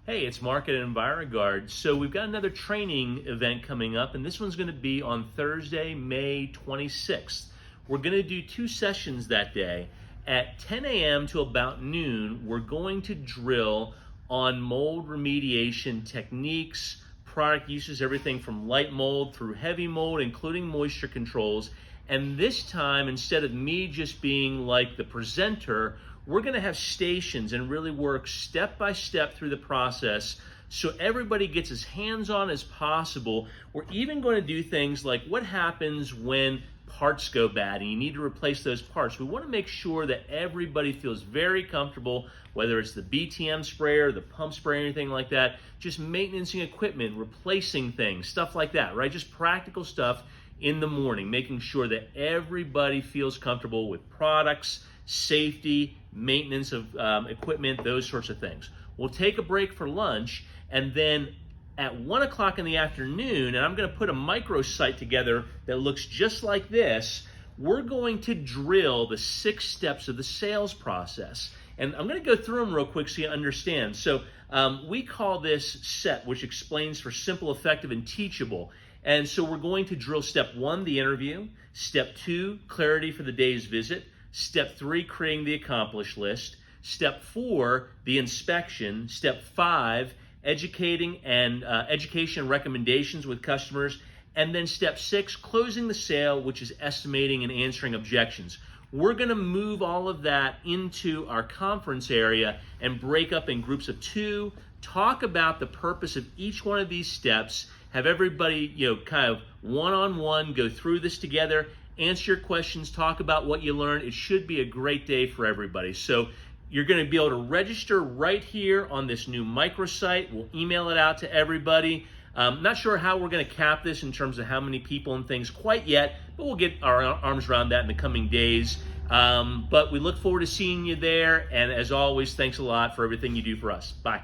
Hey, it's Mark at Enviroguard. So we've got another training event coming up, and this one's going to be on Thursday, May 26th. We're going to do 2 sessions that day. At 10 a.m. to about noon, we're going to drill on mold remediation techniques, product uses, everything from light mold through heavy mold, including moisture controls. And this time, instead of me just being like the presenter, we're going to have stations and really work step by step through the process so everybody gets as hands-on as possible. We're even going to do things like what happens when parts go bad and you need to replace those parts. We want to make sure that everybody feels very comfortable, whether it's the BTM sprayer, the pump sprayer, anything like that, just maintaining equipment, replacing things, stuff like that, right? Just practical stuff in the morning, making sure that everybody feels comfortable with products, safety, maintenance of equipment, those sorts of things. We'll take a break for lunch, and then at 1 o'clock in the afternoon, and I'm going to put a microsite together that looks just like this, we're going to drill the 6 steps of the sales process. And I'm going to go through them real quick so you understand. So we call this SET, which explains for simple, effective, and teachable. And so we're going to drill step 1, the interview, step 2, clarity for the day's visit, step 3, creating the accomplished list, step 4, the inspection, step 5, education recommendations with customers, and then step 6, closing the sale, which is estimating and answering objections. We're going to move all of that into our conference area and break up in groups of 2, talk about the purpose of each one of these steps, have everybody, kind of one-on-one go through this together, answer your questions, talk about what you learned. It should be a great day for everybody. So you're going to be able to register right here on this new microsite. We'll email it out to everybody. Not sure how we're going to cap this in terms of how many people and things quite yet, but we'll get our arms around that in the coming days. But we look forward to seeing you there. And as always, thanks a lot for everything you do for us. Bye.